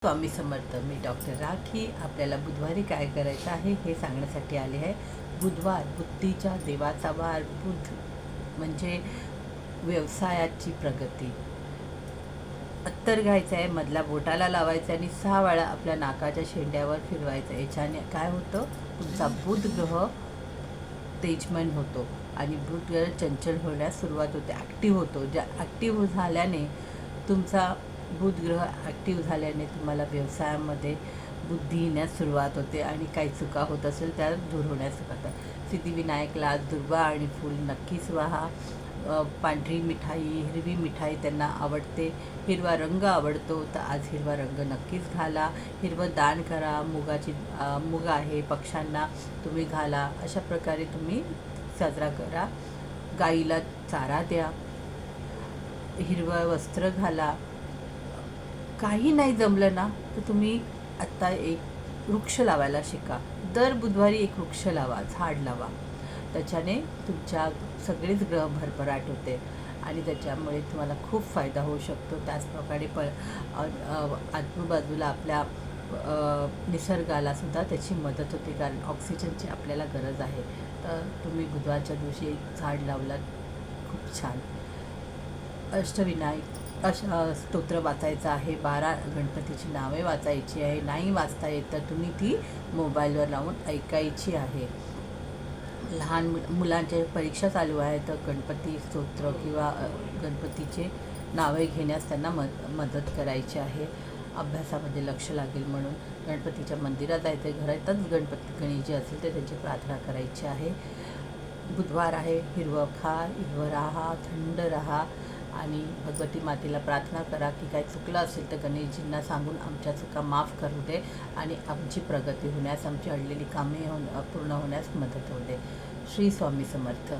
स्वामी समर्थ. मी doctor rakhi. आपल्याला बुधवारी काय करायचं आहे हे सांगण्यासाठी आले आहे. बुधवार बुद्धीच्या देवाचा वार. बुध म्हणजे व्यवसायाची प्रगती. अत्तर घ्यायचं आहे, मधल्या बोटाला लावायचं आणि 6 वेळा आपल्या नाकाच्या शेंड्यावर फिरवायचं. याच्याने काय होतं, तुमचा बुध ग्रह तेजमन होतो आणि बुध ग्रह चंचल होण्यास सुरुवात होते, ॲक्टिव्ह होतो. ज्या ॲक्टिव्ह झाल्याने तुमचा बुध ग्रह ॲक्टिव्ह झाल्याने तुम्हाला व्यवसायामध्ये बुद्धी येण्यास सुरुवात होते आणि काही चुका होत असेल त्या दूर होण्यास सुरुवात. सिद्धिविनायकला आज दुर्वा आणि फूल नक्कीच वाहा. पांढरी मिठाई, हिरवी मिठाई त्यांना आवडते, हिरवा रंग आवडतो तर आज हिरवा रंग नक्कीच घाला. हिरवं दान करा. मूग आहे, पक्ष्यांना तुम्ही घाला. अशा प्रकारे तुम्ही साजरा करा. गाईला चारा द्या, हिरवं वस्त्र घाला. काही नाही जमलं ना तर तुम्ही आत्ता एक वृक्ष लावायला शिका. दर बुधवारी एक वृक्ष लावा, झाड लावा. त्याच्याने तुमच्या सगळेच ग्रह भरभराट होते आणि त्याच्यामुळे तुम्हाला खूप फायदा होऊ शकतो. त्याचप्रकारे आजूबाजूला आपल्या निसर्गाला सुद्धा त्याची मदत होते, कारण ऑक्सिजनची आपल्याला गरज आहे. तर तुम्ही बुधवारच्या दिवशी एक झाड लावलात, खूप छान. स्तोत्र वाचायचं आहे. 12 गणपतीची नावे वाचायची आहे. नाही वाचता येत तर तुम्ही ती मोबाईलवर लावून ऐकायची आहे. लहान मुलांच्या परीक्षा चालू आहे तर गणपती स्तोत्र किंवा गणपतीचे नावे घेण्यास त्यांना मदत करायची आहे. अभ्यासामध्ये लक्ष लागेल म्हणून गणपतीच्या मंदिरात जायचं. घरातच गणेश जे असेल तर त्यांची प्रार्थना करायची आहे. बुधवार आहे, हिरवं खा, हिरवं राहा, थंड राहा आणि भगवती मातेला प्रार्थना करा की काय चुकलं असेल तर गणेशजींना सांगून आमच्या चुका माफ करू दे आणि आमची प्रगती होण्यास, आमची अडलेली कामे पूर्ण होण्यास मदत होऊ दे. श्री स्वामी समर्थ.